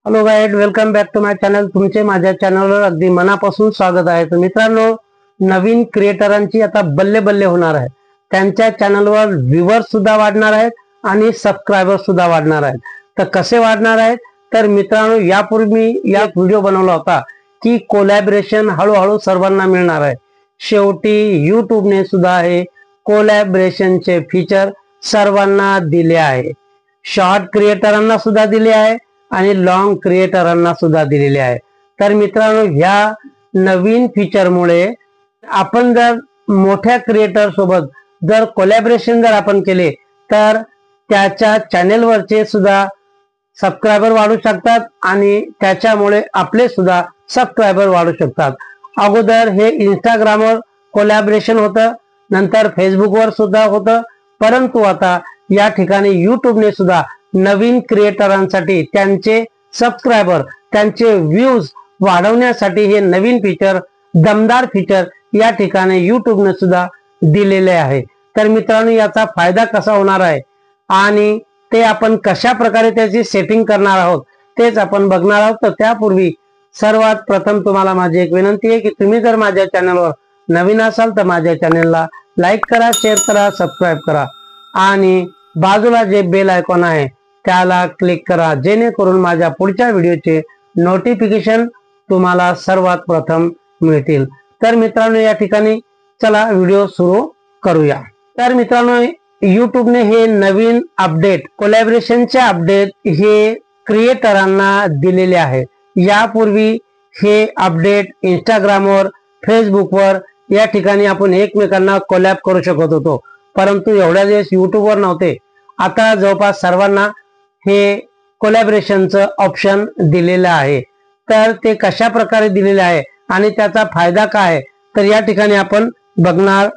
Hello guys, welcome back to my channel. तुमचे माझ्या चॅनलवर अगदी मनापासून स्वागत आहे। तर मित्रांनो, नवीन क्रिएटरांची आता बल्ले बल्ले होणार आहे। त्यांच्या चॅनलवर व्ह्यूअर्स सुद्धा वाढणार आहेत आणि सबस्क्रायबर सुद्धा वाढणार आहेत। तर कसे वाढणार आहेत? तर मित्रांनो, यापूर्वी मी या व्हिडिओ बनवला होता की कोलॅबरेशन हळूहळू सर्वांना मिळणार आहे। शेवटी यूट्यूबने सुद्धा हे कोलॅबरेशनचे फीचर सर्वांना दिले आहे। शॉर्ट क्रिएटरांना सुद्धा दिले आहे आणि लॉंग क्रिएटरांना सुद्धा दिलेले आहे। तर मित्रांनो, ह्या नवीन फीचरमुळे आपण जर मोठ्या क्रिएटर सोबत जर कोलॅबरेशन जर आपण केले तर त्याच्या चॅनेलवरचे सुद्धा सबस्क्रायबर वाढू शकतात आणि त्याच्यामुळे आपले सुद्धा सबस्क्रायबर वाढू शकतात। अगोदर हे इंस्टाग्रामवर कोलॅबरेशन होतं, नंतर फेसबुकवर सुद्धा होतं, परंतु आता या ठिकाणी यूट्यूबने सुद्धा नवीन क्रिएटरांसाठी त्यांचे सबस्क्रायबर त्यांचे व्ह्यूज वाढवण्यासाठी हे नवीन फीचर, दमदार फीचर या ठिकाणी यूट्यूबने सुद्धा दिलेले आहे। तर मित्रांनो, याचा फायदा कसा होणार आहे आणि ते आपण कशा प्रकारे त्याची सेटिंग करणार आहोत तेच आपण बघणार आहोत। तर त्यापूर्वी सर्वात प्रथम तुम्हाला माझी एक विनंती आहे की तुम्ही जर माझ्या चॅनलवर नवीन असाल तर माझ्या चॅनलला लाईक करा, शेअर करा, सबस्क्राईब करा आणि बाजूला जे बेल आयकॉन आहे त्याला क्लिक करा, जेणेकरून माझ्या पुढच्या व्हिडिओचे नोटिफिकेशन तुम्हाला सर्वात प्रथम मिळतील। तर मित्रांनो, या ठिकाणी चला व्हिडिओ सुरू करूया। तर मित्रांनो, यूट्यूबने हे नवीन अपडेट, कोलॅबरेशनचे अपडेट हे क्रिएटरांना दिलेले आहे। यापूर्वी हे अपडेट इंस्टाग्रामवर, फेसबुकवर या ठिकाणी आपण एकमेकांना कोलॅब करू शकत होतो, परंतु एवढ्या दिवस यूट्यूबवर नव्हते। आता जवळपास सर्वांना हे कोलॅबरेशनचं ऑप्शन दिलेलं आहे। तर ते कशा प्रकारे दिलेले आहे आणि त्याचा फायदा काय आहे तर या ठिकाणी आपण बघणार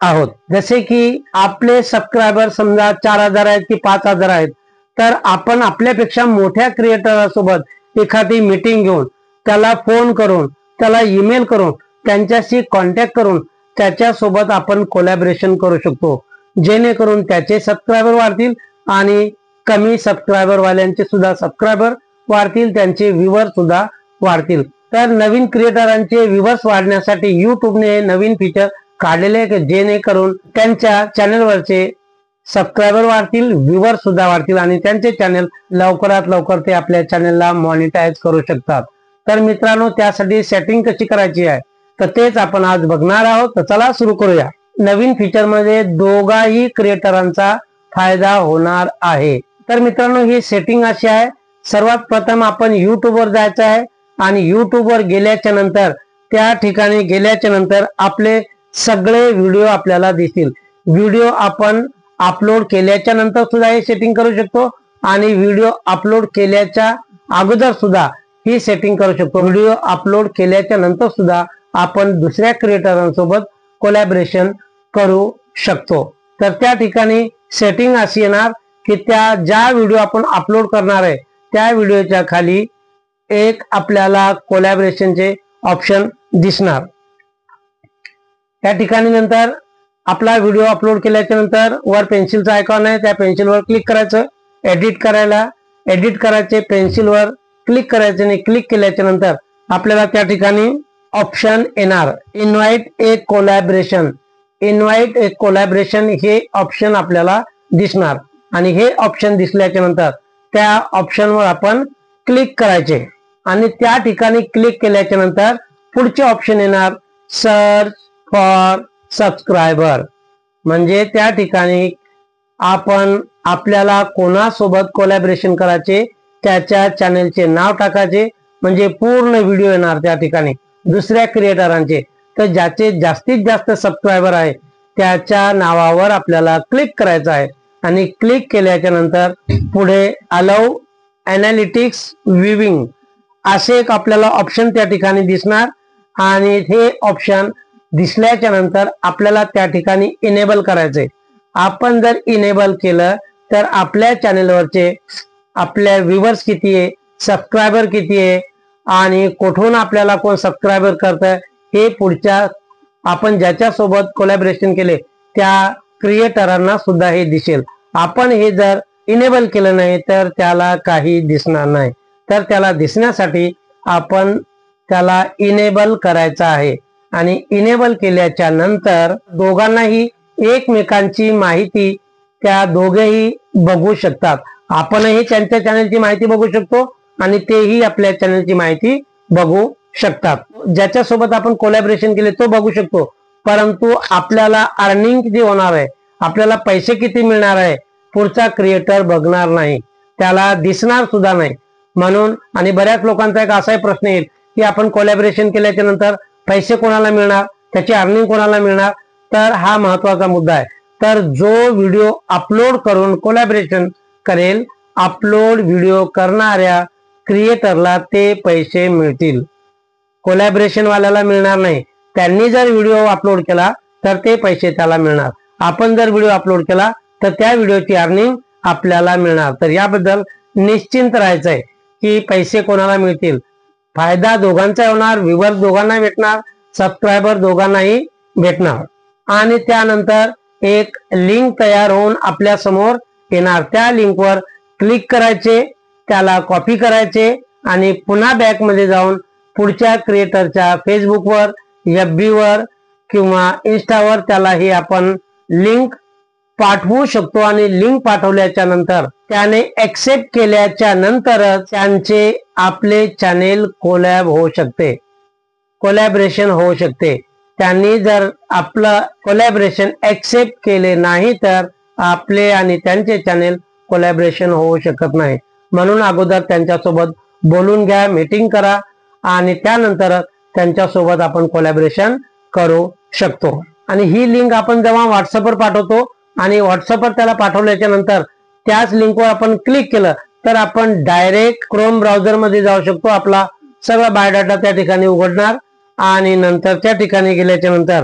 आहोत। जसे की आपले सबस्क्रायबर समजा 4000 आहेत की 5000 आहेत, तर आपण आपल्यापेक्षा मोठ्या क्रिएटरसोबत एखादी मीटिंग घेऊन, त्याला फोन करून, त्याला ईमेल करून, त्यांच्याशी कॉन्टॅक्ट करून त्याच्यासोबत आपण कोलॅबरेशन करू शकतो, जेणेकरून त्याचे सबस्क्रायबर वाढतील आणि कमी सबस्क्रायबर वाल्यांचे सुद्धा सबस्क्रायबर वाढतील, त्यांचे व्ह्यूअर सुद्धा वाढतील। तर नवीन क्रिएटरांचे व्ह्यूअर्स वाढण्यासाठी यूट्यूबने नवीन फीचर काढलेले आहे, जेणेकरून त्यांच्या चॅनलवरचे सबस्क्रायबर वाढतील, व्ह्यूअर सुद्धा वाढतील आणि त्यांचे चॅनल लवकरात लवकर ते आपल्या चॅनलला मॉनिटाईज करू शकतात। तर मित्रांनो, त्यासाठी सेटिंग कशी करायची आहे तर तेच आपण आज बघणार आहोत। तर चला सुरू करूया। नवीन फीचर मध्ये दोघाही क्रिएटरांचा फायदा होणार आहे। तर मित्रांनो, ही सेटिंग अशी आहे, सर्वात प्रथम आपण यूट्यूबवर जायचं आहे आणि यूट्यूबवर गेल्याच्या नंतर त्या ठिकाणी गेल्याच्या नंतर आपले सगळे व्हिडिओ आपल्याला दिसतील। व्हिडिओ आपण अपलोड केल्याच्या नंतर सुद्धा हे सेटिंग करू शकतो आणि व्हिडिओ अपलोड केल्याच्या अगोदर सुद्धा ही सेटिंग करू शकतो। व्हिडिओ अपलोड केल्याच्या नंतर सुद्धा आपण दुसऱ्या क्रिएटरांसोबत कोलॅबरेशन करू शकतो। तर त्या ठिकाणी सेटिंग अशी येणार की त्या ज्या व्हिडिओ आपण अपलोड करणार आहे त्या व्हिडिओच्या खाली एक आपल्याला कोलॅबरेशनचे ऑप्शन दिसणार। त्या ठिकाणी नंतर आपला व्हिडिओ अपलोड केल्याच्या नंतर वर पेन्सिलचा आयकॉन आहे, त्या पेन्सिलवर क्लिक करायचं। एडिट करायचे, पेन्सिलवर क्लिक करायचे आणि क्लिक केल्याच्या नंतर आपल्याला त्या ठिकाणी ऑप्शन येणार, इन्व्हाइट ए कोलॅबरेशन। इन्व्हाइट ए कोलॅबरेशन हे ऑप्शन आपल्याला दिसणार आणि हे ऑप्शन दिसल्याच्या नंतर त्या ऑप्शनवर आपण क्लिक करायचे आणि त्या ठिकाणी क्लिक केल्याच्या नंतर पुढचे ऑप्शन येणार, सर्च फॉर सबस्क्रायबर। म्हणजे त्या ठिकाणी आपण आपल्याला कोणासोबत कोलॅबरेशन करायचे त्याच्या चॅनलचे नाव टाकायचे, म्हणजे पूर्ण व्हिडिओ येणार त्या ठिकाणी दुसऱ्या क्रिएटरांचे। तर ज्याचे जास्तीत जास्त सबस्क्रायबर आहे त्याच्या नावावर आपल्याला क्लिक करायचं आहे आणि क्लिक केल्याच्या नंतर पुढे अलाउ एनालिटिक्स व्ह्यूइंग असे एक आपल्याला ऑप्शन त्या ठिकाणी दिसणार आणि हे ऑप्शन दिसल्याच्या नंतर आपल्याला त्या ठिकाणी इनेबल करायचंय। आपण जर इनेबल केलं तर आपल्या चॅनलवरचे आपल्या व्ह्यूअर्स किती आहे, सबस्क्रायबर किती आहे आणि कुठून आपल्याला कोण सबस्क्रायबर करतं हे पुढच्या आपण ज्याच्यासोबत कोलॅबरेशन केले त्या क्रिएटरांना सुद्धा हे दिसेल। आपण हे जर इनेबल केलं नाही तर त्याला काही दिसणार नाही। तर त्याला दिसण्यासाठी आपण त्याला इनेबल करायचं आहे आणि इनेबल केल्याच्या नंतर दोघांनाही एकमेकांची माहिती त्या दोघेही बघू शकतात. आपणही त्यांच्या चॅनलची माहिती बघू शकतो आणि तेही आपल्या चॅनलची माहिती बघू शकतात. ज्याच्यासोबत आपण कोलॅबरेशन केले तो बघू शकतो, परंतु आपल्याला अर्निंग किती होणार आहे, आपल्याला पैसे किती मिळणार आहे, पुढचा क्रिएटर बघणार नाही, त्याला दिसणार सुद्धा नाही. म्हणून आणि बऱ्याच लोकांचा एक असाही प्रश्न येईल की आपण कोलॅबरेशन केल्याच्या नंतर पैसे कोणाला मिळणार, त्याची अर्निंग कोणाला मिळणार. तर हा महत्वाचा मुद्दा आहे. तर जो व्हिडिओ अपलोड करून कोलॅबरेशन करेल, अपलोड व्हिडिओ करणाऱ्या क्रिएटरला ते पैसे मिळतील, कोलॅबरेशन वाल्याला मिळणार नाही. त्यांनी जर व्हिडिओ अपलोड केला तर ते पैसे त्याला मिळणार. आपण जर व्हिडिओ अपलोड केला तर त्या व्हिडिओची अर्निंग आपल्याला मिळणार. तर याबद्दल निश्चिंत राहायचंय की पैसे कोणाला मिळतील, फायदा दोघांचा होणार, व्ह्यूअर दोघांना भेटणार, सबस्क्रायबर दोघांनाही भेटणार. आणि त्यानंतर एक लिंक तयार होऊन आपल्या समोर येणार. त्या लिंकवर क्लिक करायचे, त्याला कॉपी करायचे आणि पुन्हा बॅक मध्ये जाऊन पुढच्या क्रिएटरच्या फेसबुकवर, FB वर किंवा इन्स्टावर त्यालाही आपण लिंक पाठवू शकतो. आणि लिंक पाठवल्याच्या नंतर त्याने एक्सेप्ट केल्याच्या नंतरच त्यांचे आपले चॅनेल कोलॅब होऊ शकते, कोलॅबरेशन होऊ शकते. त्यांनी जर आपलं कोलॅबरेशन एक्सेप्ट केले नाही तर आपले आणि त्यांचे चॅनेल कोलॅबरेशन होऊ शकत नाही. म्हणून अगोदर त्यांच्यासोबत बोलून घ्या, मीटिंग करा आणि त्यानंतर त्यांच्यासोबत आपण कोलॅबरेशन करू शकतो. आणि ही लिंक आपण जेव्हा व्हॉट्सअपवर पाठवतो आणि व्हॉट्सअपवर त्याला पाठवल्याच्या नंतर त्याच लिंकवर आपण क्लिक केलं तर आपण डायरेक्ट क्रोम ब्राउझर मध्ये जाऊ शकतो. आपला सगळा बायोडाटा त्या ठिकाणी उघडणार आणि नंतर त्या ठिकाणी गेल्याच्या नंतर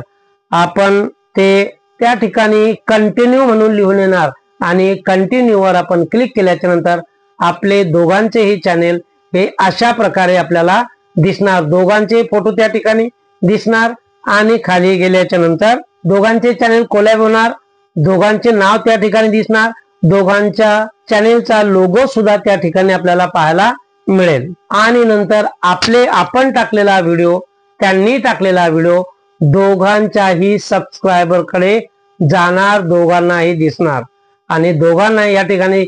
आपण ते त्या ठिकाणी कंटिन्यू म्हणून लिहून येणार आणि कंटिन्यूवर आपण क्लिक केल्याच्या नंतर आपले दोघांचेही चॅनेल हे अशा प्रकारे आपल्याला दिसणार. दोघांचे फोटो त्या ठिकाणी दिसणार आणि खाली गेल्याच्या नंतर दोघांचे चॅनेल कोलॅब होणार, दोघांचे नाव त्या ठिकाणी दिसणार, दोघांच्या चॅनेलचा लोगो सुद्धा त्या ठिकाणी आपल्याला पाहायला मिळेल. आणि नंतर आपण टाकलेला व्हिडिओ, त्यांनी टाकलेला व्हिडिओ दोघांच्याही सबस्क्रायबर कडे जाणार, दोघांनाही दिसणार. आणि दोघांना या ठिकाणी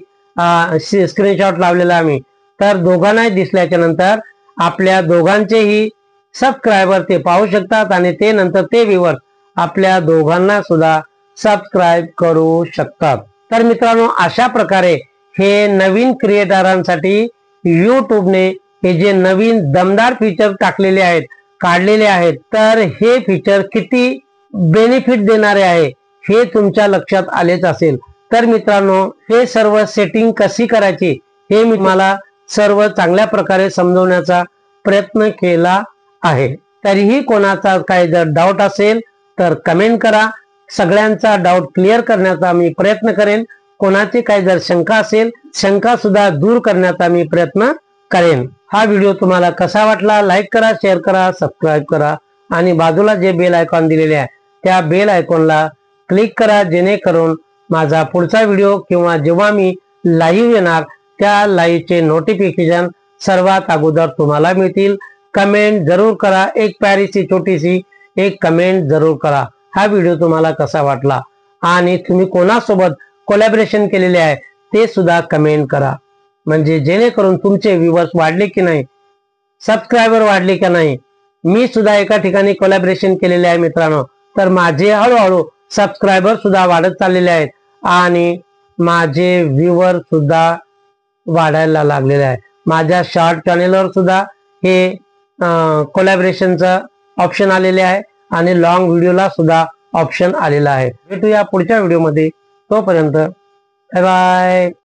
स्क्रीनशॉट लावलेला आम्ही, तर दोघांनाही दिसल्याच्या नंतर आपल्या दोघांचेही सबस्क्रायबर ते पाहू शकतात आणि ते नंतर ते व्ह्यूअर्स आपल्या दोघांना सुद्धा सबस्क्राईब करू शकतात. तर मित्रांनो, अशा प्रकारे हे नवीन क्रिएटरांसाठी युट्यूबने हे जे नवीन दमदार फीचर टाकलेले आहेत, काढलेले आहेत, तर हे फीचर किती बेनिफिट देणारे आहे हे तुमच्या लक्षात आलेच असेल. तर मित्रांनो, हे सर्व सेटिंग कशी करायची हे मी तुम्हाला सर्व चांगल्या प्रकारे समजवण्याचा प्रयत्न केला आहे. तरीही कोणाचा काही जर डाऊट असेल तर कमेंट करा. सगळ्यांचा डाऊट क्लिअर करण्याचा मी प्रयत्न करेन. कोणाची काही जर शंका असेल, शंका सुद्धा दूर करण्याचा मी प्रयत्न करेन. हा व्हिडिओ तुम्हाला कसा वाटला, लाईक करा, शेअर करा, सबस्क्राईब करा आणि बाजूला जे बेल आयकॉन दिलेले आहे त्या बेल आयकॉनला क्लिक करा, जेणेकरून माझा पुढचा व्हिडिओ किंवा जेव्हा मी लाईव्ह येणार त्या लाईव्हचे नोटिफिकेशन सर्वात अगोदर तुम्हाला मिळतील. कमेंट जरूर करा, एक प्यारीसी छोटीशी एक कमेंट जरूर करा. हा व्हिडिओ तुम्हाला कसा वाटला आणि तुम्ही कोणासोबत कोलॅबरेशन केलेले आहे ते सुद्धा कमेंट करा, म्हणजे जेणेकरून तुमचे व्ह्यूअर्स वाढले की नाही, सबस्क्रायबर वाढले की नाही. मी सुद्धा एका ठिकाणी कोलॅबरेशन केलेले आहे मित्रांनो, तर माझे हळूहळू सबस्क्रायबर सुद्धा वाढत चाललेले आहेत आणि माझे व्ह्यूअर सुद्धा वाढायला लागलेले आहे. माझ्या शॉर्ट चॅनेलवर सुद्धा हे कोलॅबरेशनचं ऑप्शन आलेले आहे आणि लॉंग व्हिडिओला सुद्धा ऑप्शन आलेला आहे. भेटूया पुढच्या व्हिडिओमध्ये. तोपर्यंत बाय बाय.